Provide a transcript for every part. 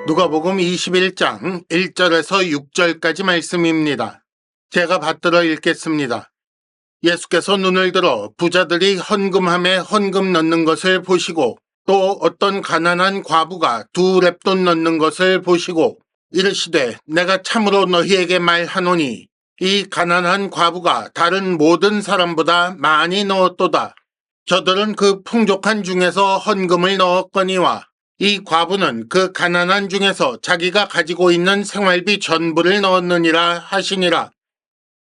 누가복음 21장 1절에서 6절까지 말씀입니다. 제가 받들어 읽겠습니다. 예수께서 눈을 들어 부자들이 헌금함에 헌금 넣는 것을 보시고 또 어떤 가난한 과부가 2렙돈 넣는 것을 보시고 이르시되 내가 참으로 너희에게 말하노니 이 가난한 과부가 다른 모든 사람보다 많이 넣었도다. 저들은 그 풍족한 중에서 헌금을 넣었거니와 이 과부는 그 가난한 중에서 자기가 가지고 있는 생활비 전부를 넣었느니라 하시니라.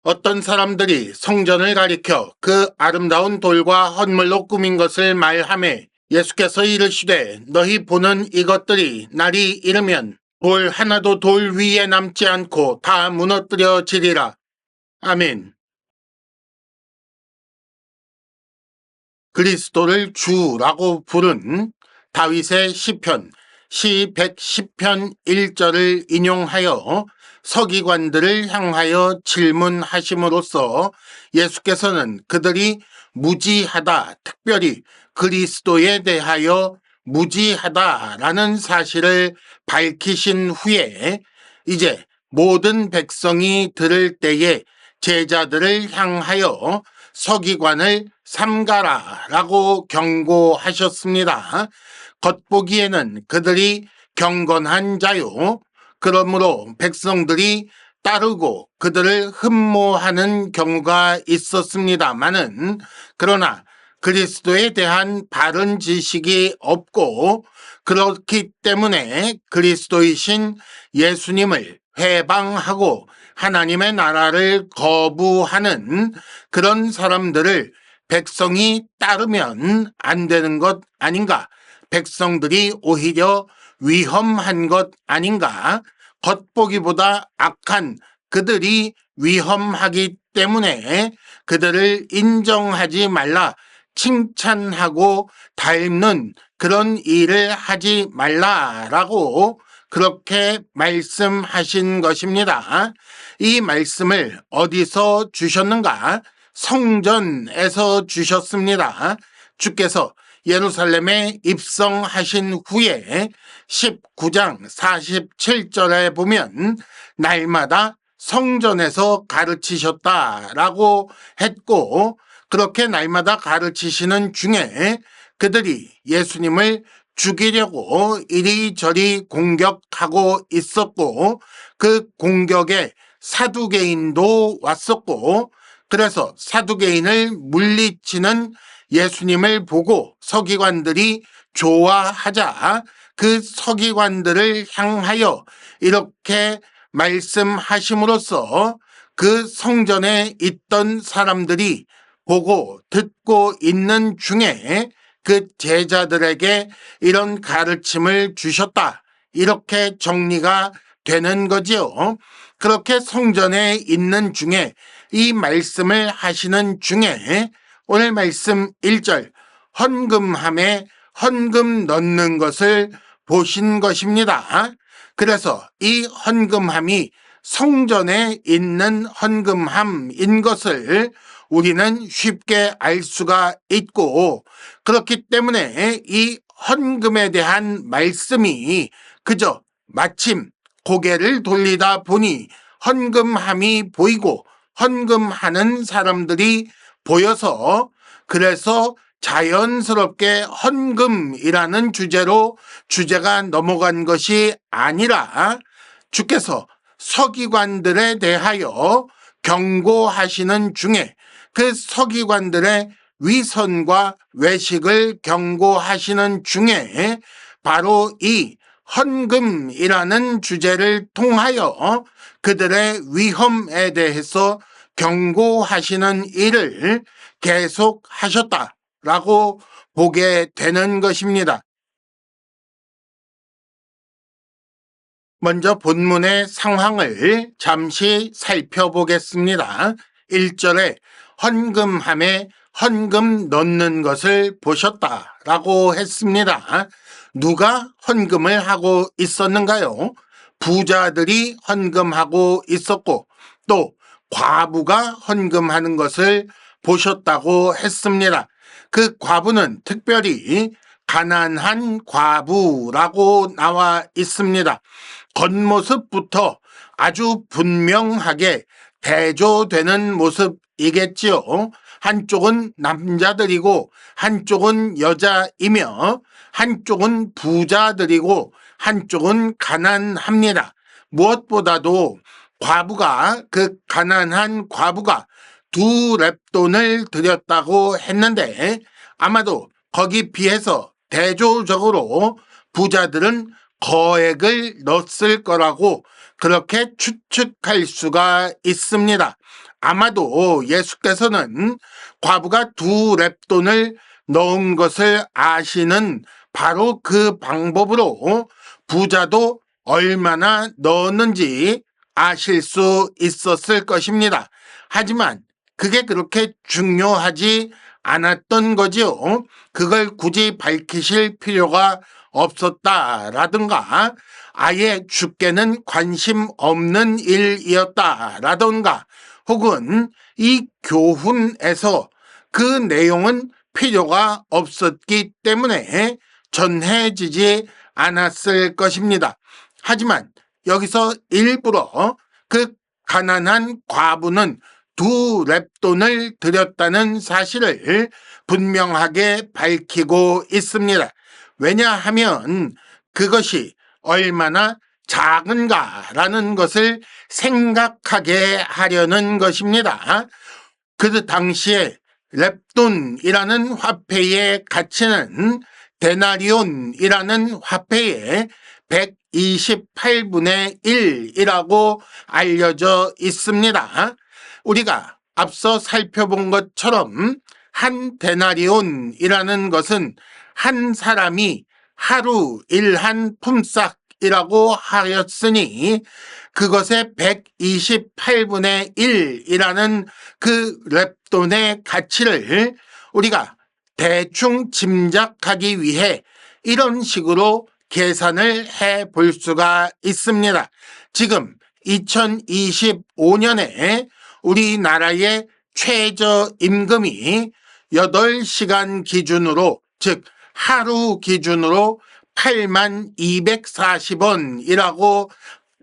어떤 사람들이 성전을 가리켜 그 아름다운 돌과 헌물로 꾸민 것을 말하매 예수께서 이르시되 너희 보는 이것들이 날이 이르면 돌 하나도 돌 위에 남지 않고 다 무너뜨려지리라. 아멘. 그리스도를 주라고 부른 다윗의 시편 시 110편 1절을 인용하여 서기관들을 향하여 질문하심으로써 예수께서는 그들이 무지하다, 특별히 그리스도에 대하여 무지하다라는 사실을 밝히신 후에 이제 모든 백성이 들을 때에 제자들을 향하여 서기관을 삼가라라고 경고하셨습니다. 겉보기에는 그들이 경건한 자요. 그러므로 백성들이 따르고 그들을 흠모하는 경우가 있었습니다마는 그러나 그리스도에 대한 바른 지식이 없고 그렇기 때문에 그리스도이신 예수님을 회방하고 하나님의 나라를 거부하는 그런 사람들을 백성이 따르면 안 되는 것 아닌가? 백성들이 오히려 위험한 것 아닌가? 겉보기보다 악한 그들이 위험하기 때문에 그들을 인정하지 말라, 칭찬하고 닮는 그런 일을 하지 말라라고 그렇게 말씀하신 것입니다. 이 말씀을 어디서 주셨는가? 성전에서 주셨습니다. 주께서 예루살렘에 입성하신 후에 19장 47절에 보면 날마다 성전에서 가르치셨다라고 했고 그렇게 날마다 가르치시는 중에 그들이 예수님을 죽이려고 이리저리 공격하고 있었고 그 공격에 사두개인도 왔었고 그래서 사두개인을 물리치는 예수님을 보고 서기관들이 좋아하자 그 서기관들을 향하여 이렇게 말씀하심으로써 그 성전에 있던 사람들이 보고 듣고 있는 중에 그 제자들에게 이런 가르침을 주셨다. 이렇게 정리가 되는 거지요. 그렇게 성전에 있는 중에 이 말씀을 하시는 중에 오늘 말씀 1절 헌금함에 헌금 넣는 것을 보신 것입니다. 그래서 이 헌금함이 성전에 있는 헌금함인 것을 우리는 쉽게 알 수가 있고 그렇기 때문에 이 헌금에 대한 말씀이 그저 마침 고개를 돌리다 보니 헌금함이 보이고 헌금하는 사람들이 보여서 그래서 자연스럽게 헌금이라는 주제로 주제가 넘어간 것이 아니라 주께서 서기관들에 대하여 경고하시는 중에 그 서기관들의 위선과 외식을 경고하시는 중에 바로 이 헌금이라는 주제를 통하여 그들의 위험에 대해서 경고하시는 일을 계속 하셨다라고 보게 되는 것입니다. 먼저 본문의 상황을 잠시 살펴보겠습니다. 1절에 헌금함에 헌금 넣는 것을 보셨다라고 했습니다. 누가 헌금을 하고 있었는가요? 부자들이 헌금하고 있었고 또 과부가 헌금하는 것을 보셨다고 했습니다. 그 과부는 특별히 가난한 과부라고 나와 있습니다. 겉모습부터 아주 분명하게 대조되는 모습이겠지요. 한쪽은 남자들이고 한쪽은 여자이며 한쪽은 부자들이고 한쪽은 가난합니다. 무엇보다도 그 가난한 과부가 2렙돈을 드렸다고 했는데 아마도 거기 비해서 대조적으로 부자들은 거액을 넣었을 거라고 그렇게 추측할 수가 있습니다. 아마도 예수께서는 과부가 2렙돈을 넣은 것을 아시는 바로 그 방법으로 부자도 얼마나 넣었는지 아실 수 있었을 것입니다. 하지만 그게 그렇게 중요하지 않았던 거지요. 그걸 굳이 밝히실 필요가 없었다라든가 아예 주께는 관심 없는 일이었다라든가 혹은 이 교훈에서 그 내용은 필요가 없었기 때문에 전해지지 않았을 것입니다. 하지만 여기서 일부러 그 가난한 과부는 2렙돈을 드렸다는 사실을 분명하게 밝히고 있습니다. 왜냐하면 그것이 얼마나 작은가라는 것을 생각하게 하려는 것입니다. 그 당시에 렙돈이라는 화폐의 가치는 데나리온이라는 화폐의 128분의 1이라고 알려져 있습니다. 우리가 앞서 살펴본 것처럼 한 데나리온이라는 것은 한 사람이 하루 일한 품삯이라고 하였으니 그것의 128분의 1이라는 그 렙돈의 가치를 우리가 대충 짐작하기 위해 이런 식으로 계산을 해 볼 수가 있습니다. 지금 2025년에 우리나라의 최저임금이 8시간 기준으로 즉 하루 기준으로 8240원이라고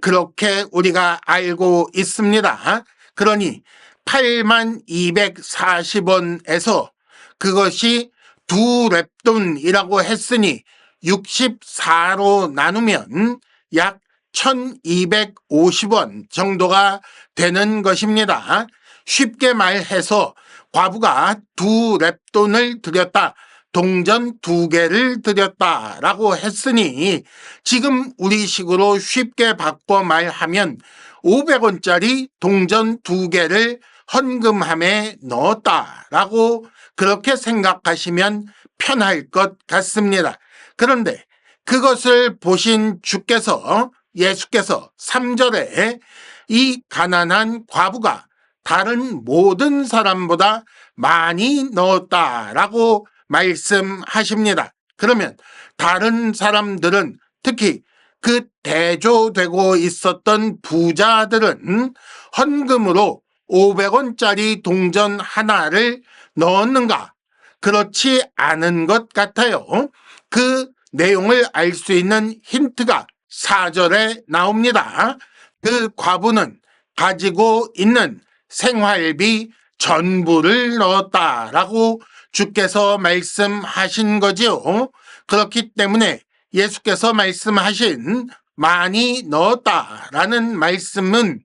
그렇게 우리가 알고 있습니다. 그러니 8240원에서 그것이 2렙돈이라고 했으니 64로 나누면 약 1250원 정도가 되는 것입니다. 쉽게 말해서 과부가 2렙돈을 드렸다. 동전 2개를 드렸다라고 했으니 지금 우리식으로 쉽게 바꿔 말하면 500원짜리 동전 2개를 헌금함에 넣었다라고 그렇게 생각하시면 편할 것 같습니다. 그런데 그것을 보신 예수께서 3절에 이 가난한 과부가 다른 모든 사람보다 많이 넣었다라고 말씀하십니다. 그러면 다른 사람들은 특히 그 대조되고 있었던 부자들은 헌금으로 500원짜리 동전 하나를 넣었는가? 그렇지 않은 것 같아요. 그 내용을 알 수 있는 힌트가 4절에 나옵니다. 그 과부는 가지고 있는 생활비 전부를 넣었다라고 주께서 말씀하신 거지요. 그렇기 때문에 예수께서 말씀하신 많이 넣었다라는 말씀은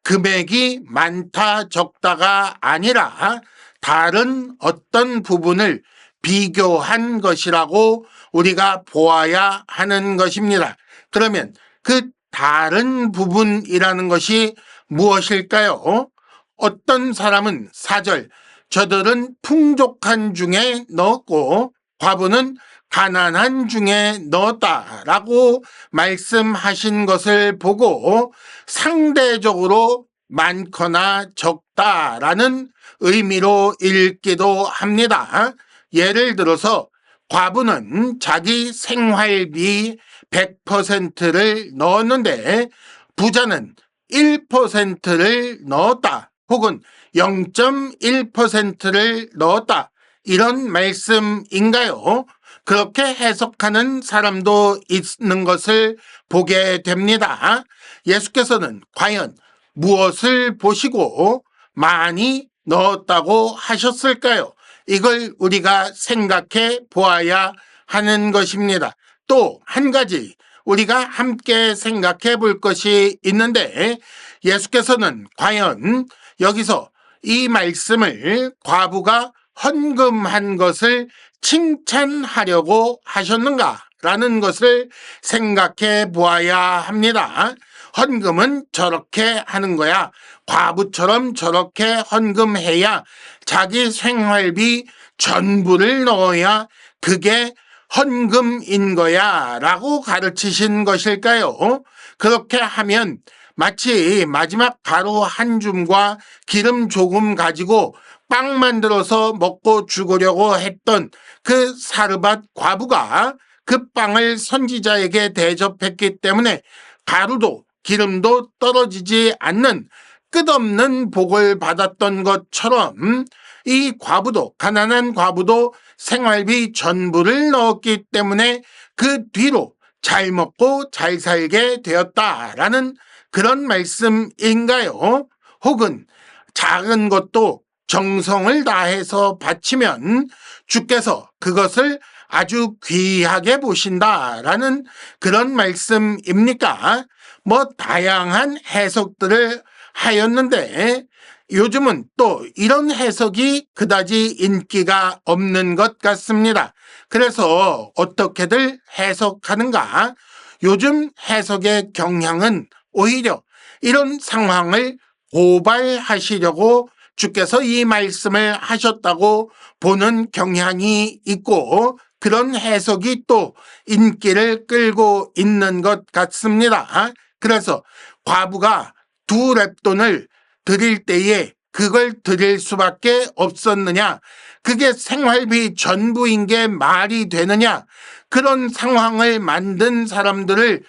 금액이 많다 적다가 아니라 다른 어떤 부분을 비교한 것이라고 우리가 보아야 하는 것입니다. 그러면 그 다른 부분이라는 것이 무엇일까요? 어떤 사람은 4절 저들은 풍족한 중에 넣었고 과부는 가난한 중에 넣었다라고 말씀하신 것을 보고 상대적으로 많거나 적다라는 의미로 읽기도 합니다. 예를 들어서 과부는 자기 생활비 100%를 넣었는데 부자는 1%를 넣었다 혹은 0.1%를 넣었다 이런 말씀인가요? 그렇게 해석하는 사람도 있는 것을 보게 됩니다. 예수께서는 과연 무엇을 보시고 많이 넣었다고 하셨을까요? 이걸 우리가 생각해 보아야 하는 것입니다. 또 한 가지 우리가 함께 생각해 볼 것이 있는데, 예수께서는 과연 여기서 이 말씀을 과부가 헌금한 것을 칭찬하려고 하셨는가라는 것을 생각해 보아야 합니다. 헌금은 저렇게 하는 거야. 과부처럼 저렇게 헌금해야 자기 생활비 전부를 넣어야 그게 헌금인 거야 라고 가르치신 것일까요? 그렇게 하면 마치 마지막 가루 한 줌과 기름 조금 가지고 빵 만들어서 먹고 죽으려고 했던 그 사르밧 과부가 그 빵을 선지자에게 대접했기 때문에 가루도 기름도 떨어지지 않는 끝없는 복을 받았던 것처럼 이 과부도, 가난한 과부도 생활비 전부를 넣었기 때문에 그 뒤로 잘 먹고 잘 살게 되었다라는 그런 말씀인가요? 혹은 작은 것도 정성을 다해서 바치면 주께서 그것을 아주 귀하게 보신다라는 그런 말씀입니까? 뭐 다양한 해석들을 하였는데 요즘은 또 이런 해석이 그다지 인기가 없는 것 같습니다. 그래서 어떻게들 해석하는가? 요즘 해석의 경향은 오히려 이런 상황을 고발하시려고 주께서 이 말씀을 하셨다고 보는 경향이 있고, 그런 해석이 또 인기를 끌고 있는 것 같습니다. 그래서 과부가 2렙돈을 드릴 때에 그걸 드릴 수밖에 없었느냐? 그게 생활비 전부인 게 말이 되느냐? 그런 상황을 만든 사람들을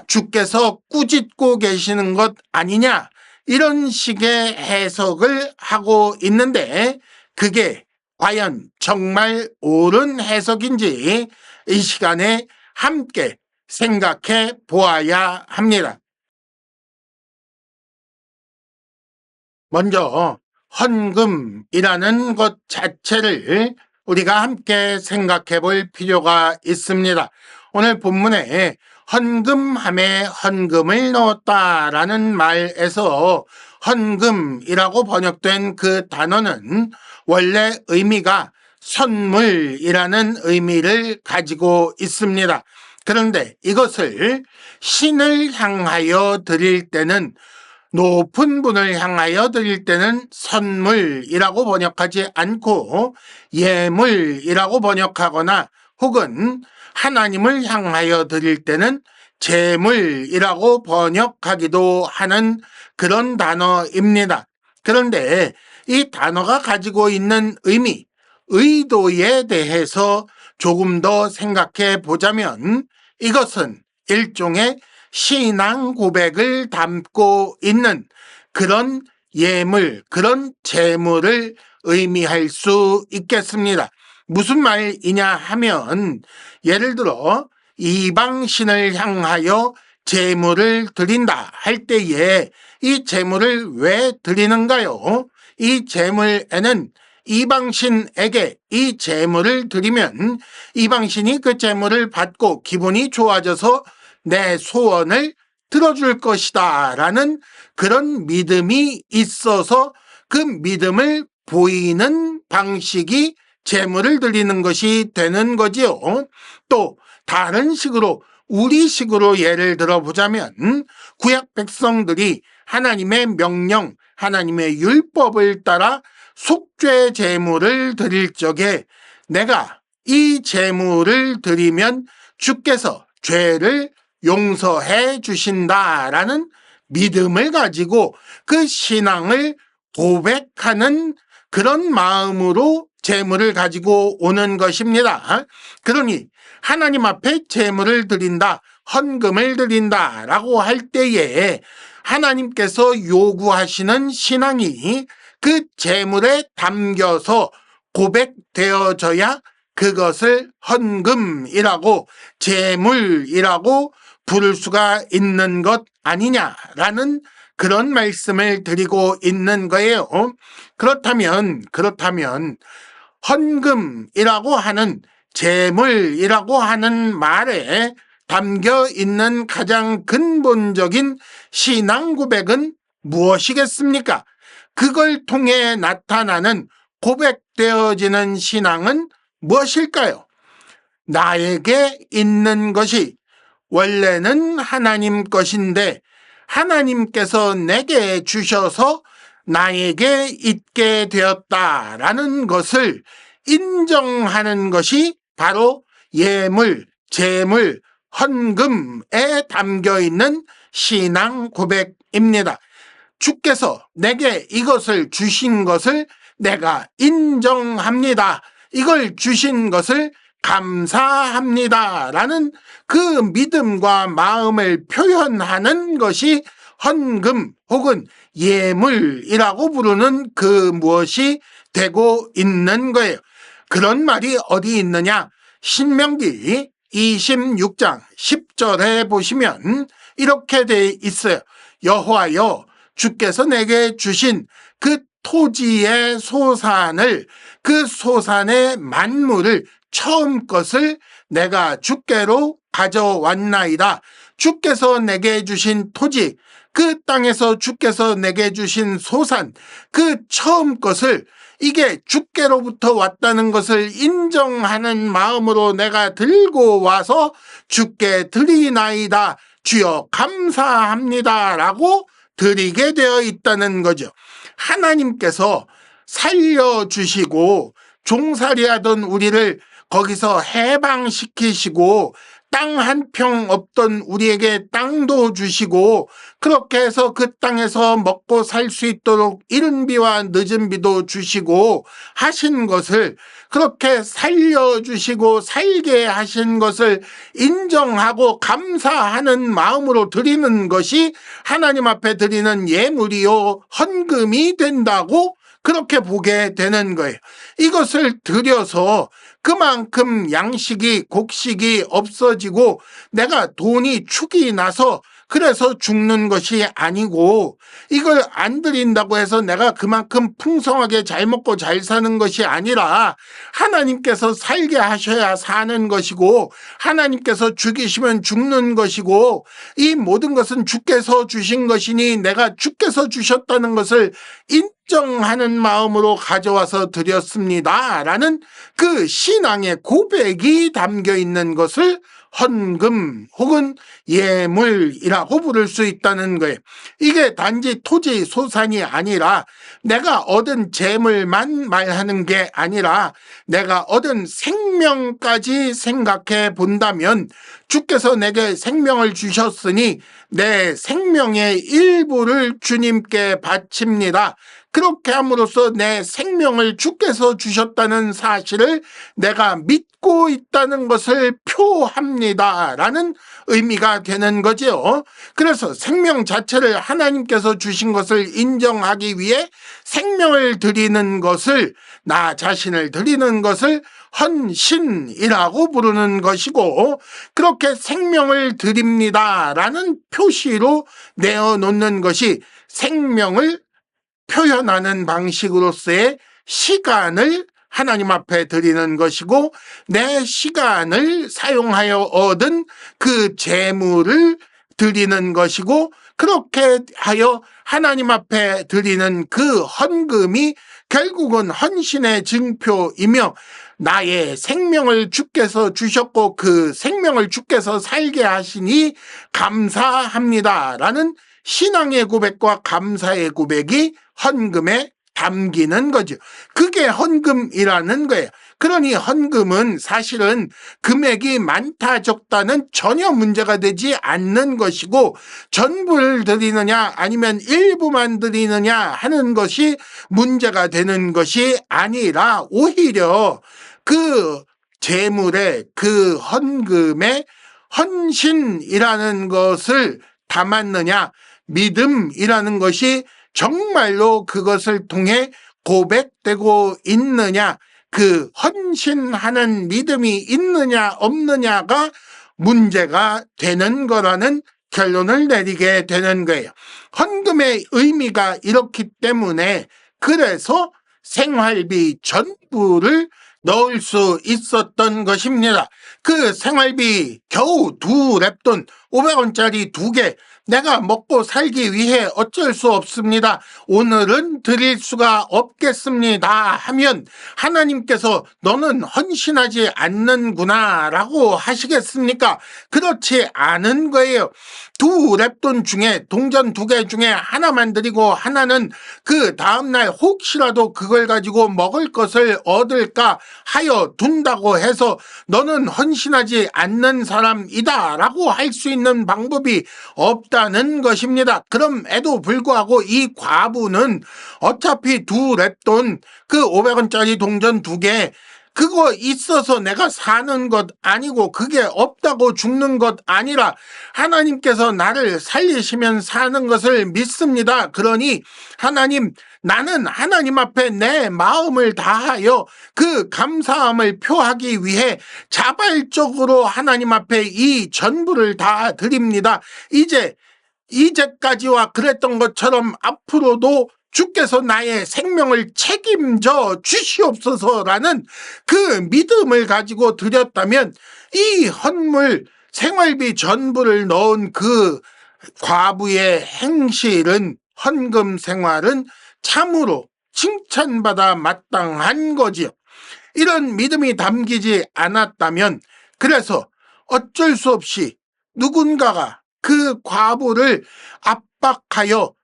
주께서 꾸짖고 계시는 것 아니냐? 이런 식의 해석을 하고 있는데 그게 과연 정말 옳은 해석인지 이 시간에 함께 생각해 보아야 합니다. 먼저 헌금이라는 것 자체를 우리가 함께 생각해 볼 필요가 있습니다. 오늘 본문에 헌금함에 헌금을 넣었다라는 말에서 헌금이라고 번역된 그 단어는 원래 의미가 선물이라는 의미를 가지고 있습니다. 그런데 이것을 신을 향하여 드릴 때는, 높은 분을 향하여 드릴 때는 선물이라고 번역하지 않고 예물이라고 번역하거나, 혹은 하나님을 향하여 드릴 때는 제물이라고 번역하기도 하는 그런 단어입니다. 그런데 이 단어가 가지고 있는 의미, 의도에 대해서 조금 더 생각해 보자면 이것은 일종의 신앙 고백을 담고 있는 그런 예물, 그런 제물을 의미할 수 있겠습니다. 무슨 말이냐 하면, 예를 들어 이방신을 향하여 제물을 드린다 할 때에 이 제물을 왜 드리는가요? 이 제물에는 이방신에게 이 제물을 드리면 이방신이 그 제물을 받고 기분이 좋아져서 내 소원을 들어줄 것이다 라는 그런 믿음이 있어서 그 믿음을 보이는 방식이 제물을 드리는 것이 되는 거지요. 또 다른 식으로, 우리식으로 예를 들어보자면 구약 백성들이 하나님의 명령, 하나님의 율법을 따라 속죄 제물을 드릴 적에 내가 이 제물을 드리면 주께서 죄를 용서해 주신다라는 믿음을 가지고 그 신앙을 고백하는 그런 마음으로 제물을 가지고 오는 것입니다. 그러니 하나님 앞에 제물을 드린다, 헌금을 드린다라고 할 때에 하나님께서 요구하시는 신앙이 그 제물에 담겨서 고백되어져야 그것을 헌금이라고 제물이라고 부를 수가 있는 것 아니냐라는 그런 말씀을 드리고 있는 거예요. 그렇다면 헌금이라고 하는 제물이라고 하는 말에 담겨 있는 가장 근본적인 신앙 고백은 무엇이겠습니까? 그걸 통해 나타나는 고백되어지는 신앙은 무엇일까요? 나에게 있는 것이 원래는 하나님 것인데 하나님께서 내게 주셔서 나에게 있게 되었다라는 것을 인정하는 것이 바로 예물, 제물, 헌금에 담겨 있는 신앙 고백입니다. 주께서 내게 이것을 주신 것을 내가 인정합니다. 이걸 주신 것을 감사합니다. 라는 그 믿음과 마음을 표현하는 것이 헌금 혹은 예물이라고 부르는 그 무엇이 되고 있는 거예요. 그런 말이 어디 있느냐? 신명기 26장 10절에 보시면 이렇게 돼 있어요. 여호와여, 주께서 내게 주신 그 토지의 소산을, 그 소산의 만물을, 처음 것을 내가 주께로 가져왔나이다. 주께서 내게 주신 토지, 그 땅에서 주께서 내게 주신 소산, 그 처음 것을, 이게 주께로부터 왔다는 것을 인정하는 마음으로 내가 들고 와서 주께 드리나이다. 주여 감사합니다. 라고 드리게 되어 있다는 거죠. 하나님께서 살려주시고 종살이하던 우리를 거기서 해방시키시고 땅 한 평 없던 우리에게 땅도 주시고 그렇게 해서 그 땅에서 먹고 살 수 있도록 이른 비와 늦은 비도 주시고 하신 것을, 그렇게 살려주시고 살게 하신 것을 인정하고 감사하는 마음으로 드리는 것이 하나님 앞에 드리는 예물이요 헌금이 된다고 그렇게 보게 되는 거예요. 이것을 드려서 그만큼 양식이, 곡식이 없어지고 내가 돈이 축이 나서 그래서 죽는 것이 아니고, 이걸 안 드린다고 해서 내가 그만큼 풍성하게 잘 먹고 잘 사는 것이 아니라 하나님께서 살게 하셔야 사는 것이고 하나님께서 죽이시면 죽는 것이고, 이 모든 것은 주께서 주신 것이니 내가 주께서 주셨다는 것을 인정하는 마음으로 가져와서 드렸습니다 라는 그 신앙의 고백이 담겨 있는 것을 헌금 혹은 예물이라고 부를 수 있다는 거예요. 이게 단지 토지 소산이 아니라 내가 얻은 재물만 말하는 게 아니라 내가 얻은 생명까지 생각해 본다면 주께서 내게 생명을 주셨으니 내 생명의 일부를 주님께 바칩니다. 그렇게 함으로써 내 생명을 주께서 주셨다는 사실을 내가 믿고 있다는 것을 표합니다 라는 의미가 되는 거죠. 그래서 생명 자체를 하나님께서 주신 것을 인정하기 위해 생명을 드리는 것을, 나 자신을 드리는 것을 헌신이라고 부르는 것이고, 그렇게 생명을 드립니다 라는 표시로 내어놓는 것이 생명을 표현하는 방식으로서의 시간을 하나님 앞에 드리는 것이고, 내 시간을 사용하여 얻은 그 재물을 드리는 것이고, 그렇게 하여 하나님 앞에 드리는 그 헌금이 결국은 헌신의 증표이며 나의 생명을 주께서 주셨고 그 생명을 주께서 살게 하시니 감사합니다 라는 신앙의 고백과 감사의 고백이 헌금에 담기는 거죠. 그게 헌금이라는 거예요. 그러니 헌금은 사실은 금액이 많다 적다는 전혀 문제가 되지 않는 것이고, 전부를 드리느냐 아니면 일부만 드리느냐 하는 것이 문제가 되는 것이 아니라 오히려 그 재물의, 그 헌금의 헌신이라는 것을 담았느냐, 믿음이라는 것이 정말로 그것을 통해 고백되고 있느냐, 그 헌신하는 믿음이 있느냐 없느냐가 문제가 되는 거라는 결론을 내리게 되는 거예요. 헌금의 의미가 이렇기 때문에 그래서 생활비 전부를 넣을 수 있었던 것입니다. 그 생활비 겨우 2랩돈 500원짜리 2개 내가 먹고 살기 위해 어쩔 수 없습니다. 오늘은 드릴 수가 없겠습니다 하면 하나님께서 너는 헌신하지 않는구나 라고 하시겠습니까? 그렇지 않은 거예요. 2랩돈 중에 동전 2개 중에 하나만 드리고 하나는 그 다음날 혹시라도 그걸 가지고 먹을 것을 얻을까 하여 둔다고 해서 너는 헌신하지 않는 사람이다 라고 할 수 있는 방법이 없다는 것입니다. 그럼에도 불구하고 이 과부는 어차피 2랩돈 그 500원짜리 동전 2개 그거 있어서 내가 사는 것 아니고 그게 없다고 죽는 것 아니라 하나님께서 나를 살리시면 사는 것을 믿습니다. 그러니 하나님, 나는 하나님 앞에 내 마음을 다하여 그 감사함을 표하기 위해 자발적으로 하나님 앞에 이 전부를 다 드립니다. 이제까지와 그랬던 것처럼 앞으로도 주께서 나의 생명을 책임져 주시옵소서라는 그 믿음을 가지고 드렸다면 이 헌물 생활비 전부를 넣은 그 과부의 행실은 헌금 생활은 참으로 칭찬받아 마땅한 거지요. 이런 믿음이 담기지 않았다면 그래서 어쩔 수 없이 누군가가 그 과부를 압박하여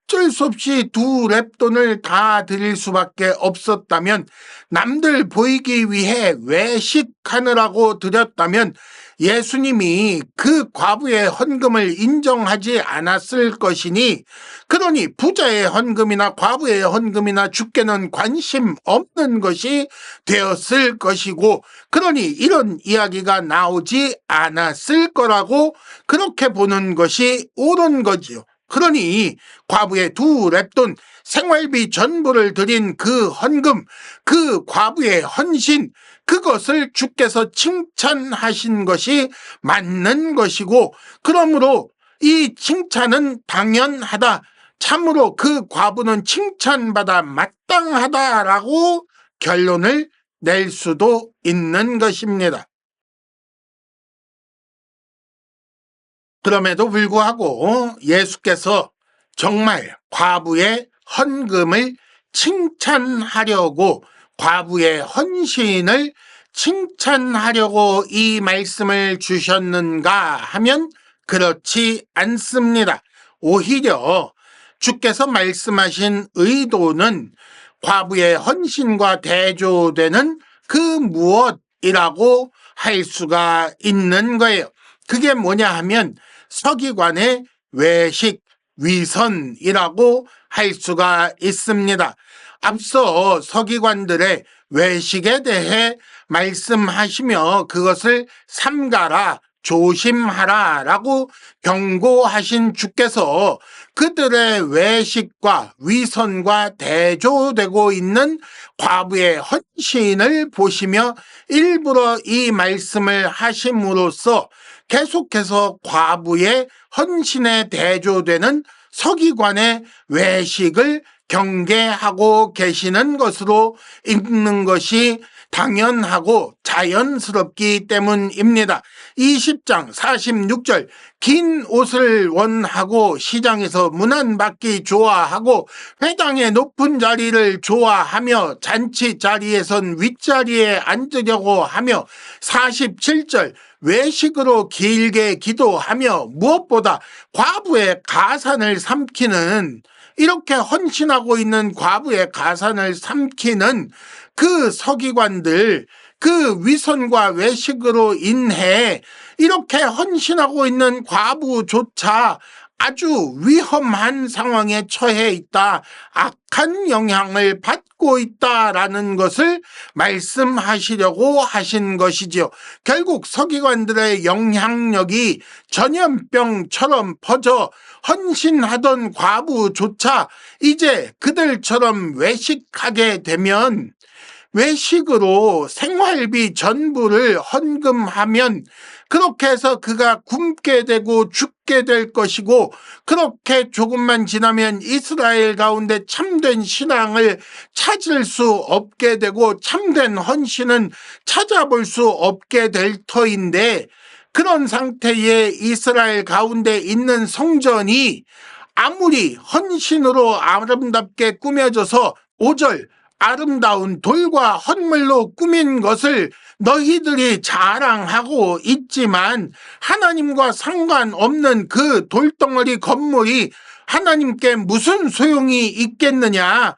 어쩔 수 없이 2랩돈을 다 드릴 수밖에 없었다면 남들 보이기 위해 외식하느라고 드렸다면 예수님이 그 과부의 헌금을 인정하지 않았을 것이니 그러니 부자의 헌금이나 과부의 헌금이나 주께는 관심 없는 것이 되었을 것이고 그러니 이런 이야기가 나오지 않았을 거라고 그렇게 보는 것이 옳은 거지요. 그러니 과부의 2랩돈 생활비 전부를 드린 그 헌금, 그 과부의 헌신, 그것을 주께서 칭찬하신 것이 맞는 것이고 그러므로 이 칭찬은 당연하다. 참으로 그 과부는 칭찬받아 마땅하다라고 결론을 낼 수도 있는 것입니다. 그럼에도 불구하고 예수께서 정말 과부의 헌금을 칭찬하려고 과부의 헌신을 칭찬하려고 이 말씀을 주셨는가 하면 그렇지 않습니다. 오히려 주께서 말씀하신 의도는 과부의 헌신과 대조되는 그 무엇이라고 할 수가 있는 거예요. 그게 뭐냐 하면 서기관의 외식, 위선이라고 할 수가 있습니다. 앞서 서기관들의 외식에 대해 말씀하시며 그것을 삼가라, 조심하라 라고 경고하신 주께서 그들의 외식과 위선과 대조되고 있는 과부의 헌신을 보시며 일부러 이 말씀을 하심으로써 계속해서 과부의 헌신에 대조되는 서기관의 외식을 경계하고 계시는 것으로 읽는 것이 당연하고 자연스럽기 때문입니다. 20장 46절 긴 옷을 원하고 시장에서 문안받기 좋아하고 회당의 높은 자리를 좋아하며 잔치 자리에선 윗자리에 앉으려고 하며 47절 외식으로 길게 기도하며 무엇보다 과부의 가산을 삼키는 이렇게 헌신하고 있는 과부의 가산을 삼키는 그 서기관들 그 위선과 외식으로 인해 이렇게 헌신하고 있는 과부조차 아주 위험한 상황에 처해 있다. 악한 영향을 받고 있다라는 것을 말씀하시려고 하신 것이지요. 결국 서기관들의 영향력이 전염병처럼 퍼져 헌신하던 과부조차 이제 그들처럼 외식하게 되면 외식으로 생활비 전부를 헌금하면 그렇게 해서 그가 굶게 되고 죽게 될 것이고, 그렇게 조금만 지나면 이스라엘 가운데 참된 신앙을 찾을 수 없게 되고 참된 헌신은 찾아볼 수 없게 될 터인데, 그런 상태에 이스라엘 가운데 있는 성전이 아무리 헌신으로 아름답게 꾸며져서 5절 아름다운 돌과 헌물로 꾸민 것을 너희들이 자랑하고 있지만 하나님과 상관없는 그 돌덩어리 건물이 하나님께 무슨 소용이 있겠느냐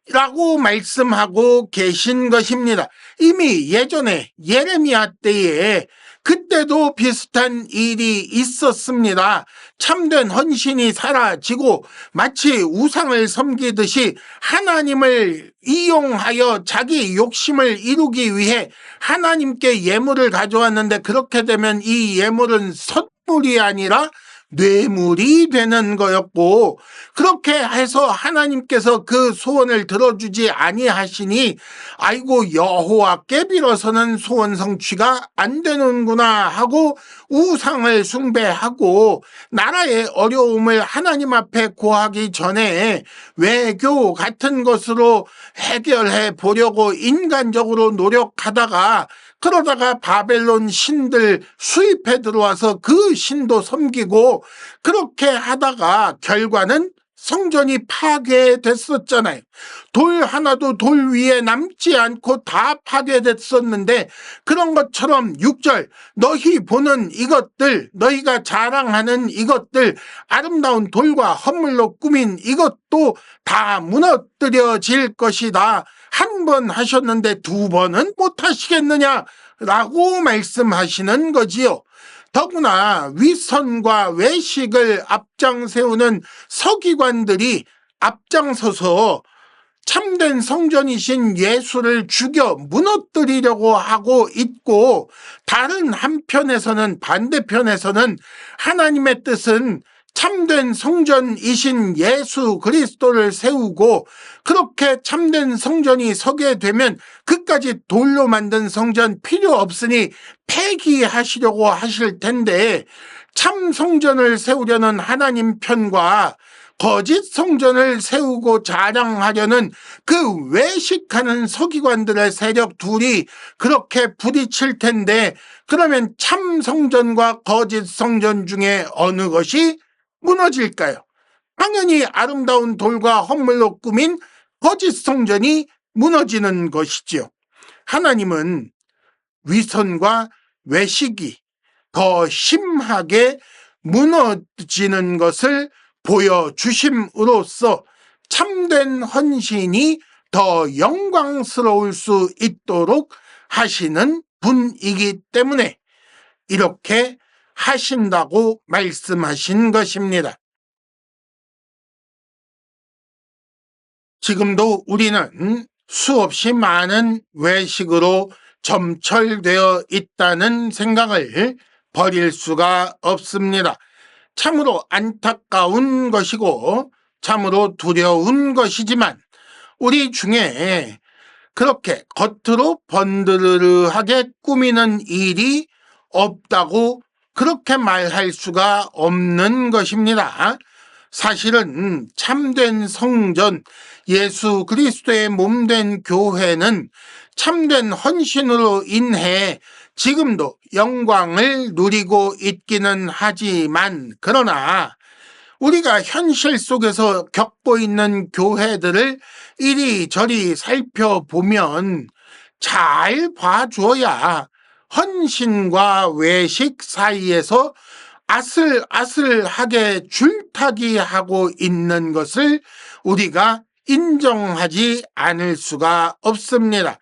라고 말씀하고 계신 것입니다. 이미 예전에 예레미야 때에 그때도 비슷한 일이 있었습니다. 참된 헌신이 사라지고 마치 우상을 섬기듯이 하나님을 이용하여 자기 욕심을 이루기 위해 하나님께 예물을 가져왔는데, 그렇게 되면 이 예물은 섣불이 아니라 뇌물이 되는 거였고, 그렇게 해서 하나님께서 그 소원을 들어주지 아니하시니 아이고 여호와께 빌어서는 소원 성취가 안 되는구나 하고 우상을 숭배하고 나라의 어려움을 하나님 앞에 고하기 전에 외교 같은 것으로 해결해 보려고 인간적으로 노력하다가, 그러다가 바벨론 신들 수입해 들어와서 그 신도 섬기고, 그렇게 하다가 결과는 성전이 파괴됐었잖아요. 돌 하나도 돌 위에 남지 않고 다 파괴됐었는데, 그런 것처럼 6절 너희 보는 이것들, 너희가 자랑하는 이것들, 아름다운 돌과 헌물로 꾸민 이것도 다 무너뜨려질 것이다. 한 번 하셨는데 두 번은 못 하시겠느냐 라고 말씀하시는 거지요. 더구나 위선과 외식을 앞장 세우는 서기관들이 앞장서서 참된 성전이신 예수를 죽여 무너뜨리려고 하고 있고, 다른 한편에서는, 반대편에서는 하나님의 뜻은 참된 성전이신 예수 그리스도를 세우고, 그렇게 참된 성전이 서게 되면 그까지 돌로 만든 성전 필요 없으니 폐기하시려고 하실 텐데, 참 성전을 세우려는 하나님 편과 거짓 성전을 세우고 자랑하려는 그 외식하는 서기관들의 세력 둘이 그렇게 부딪힐 텐데, 그러면 참 성전과 거짓 성전 중에 어느 것이 무너질까요? 당연히 아름다운 돌과 헌물로 꾸민 거짓 성전이 무너지는 것이지요. 하나님은 위선과 외식이 더 심하게 무너지는 것을 보여주심으로써 참된 헌신이 더 영광스러울 수 있도록 하시는 분이기 때문에 이렇게 하신다고 말씀하신 것입니다. 지금도 우리는 수없이 많은 외식으로 점철되어 있다는 생각을 버릴 수가 없습니다. 참으로 안타까운 것이고 참으로 두려운 것이지만, 우리 중에 그렇게 겉으로 번드르르하게 꾸미는 일이 없다고 그렇게 말할 수가 없는 것입니다. 사실은 참된 성전, 예수 그리스도의 몸된 교회는 참된 헌신으로 인해 지금도 영광을 누리고 있기는 하지만, 그러나 우리가 현실 속에서 겪고 있는 교회들을 이리저리 살펴보면 잘 봐줘야 헌신과 외식 사이에서 아슬아슬하게 줄타기하고 있는 것을 우리가 인정하지 않을 수가 없습니다.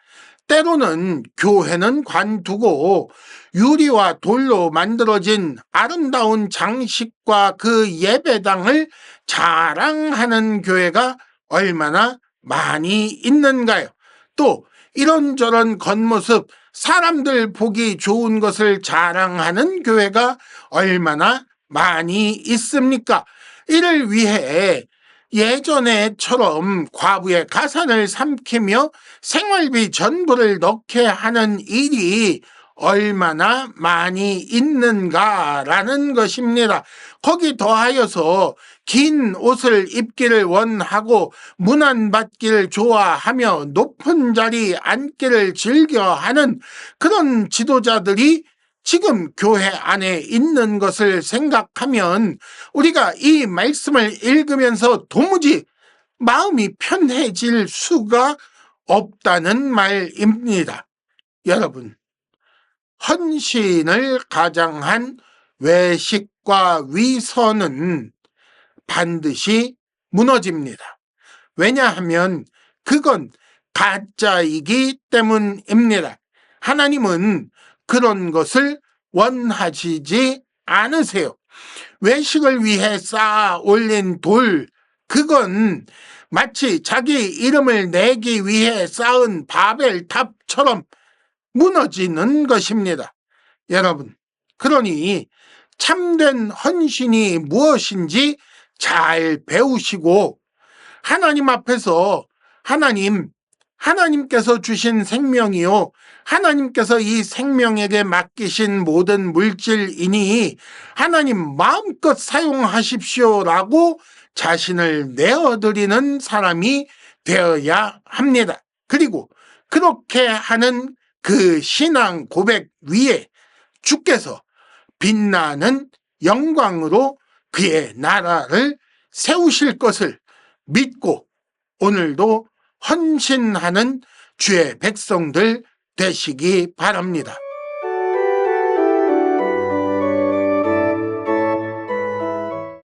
때로는 교회는 관두고 유리와 돌로 만들어진 아름다운 장식과 그 예배당을 자랑하는 교회가 얼마나 많이 있는가요? 또 이런저런 겉모습, 사람들 보기 좋은 것을 자랑하는 교회가 얼마나 많이 있습니까? 이를 위해 예전에처럼 과부의 가산을 삼키며 생활비 전부를 넣게 하는 일이 얼마나 많이 있는가라는 것입니다. 거기 더하여서 긴 옷을 입기를 원하고 문안받기를 좋아하며 높은 자리 앉기를 즐겨하는 그런 지도자들이 지금 교회 안에 있는 것을 생각하면 우리가 이 말씀을 읽으면서 도무지 마음이 편해질 수가 없다는 말입니다. 여러분, 헌신을 가장한 외식과 위선은 반드시 무너집니다. 왜냐하면 그건 가짜이기 때문입니다. 하나님은 그런 것을 원하시지 않으세요. 외식을 위해 쌓아 올린 돌, 그건 마치 자기 이름을 내기 위해 쌓은 바벨탑처럼 무너지는 것입니다. 여러분, 그러니 참된 헌신이 무엇인지 잘 배우시고 하나님 앞에서 하나님께서 주신 생명이요, 하나님께서 이 생명에게 맡기신 모든 물질이니 하나님 마음껏 사용하십시오라고 자신을 내어드리는 사람이 되어야 합니다. 그리고 그렇게 하는 그 신앙 고백 위에 주께서 빛나는 영광으로 그의 나라를 세우실 것을 믿고 오늘도 헌신하는 주의 백성들 되시기 바랍니다.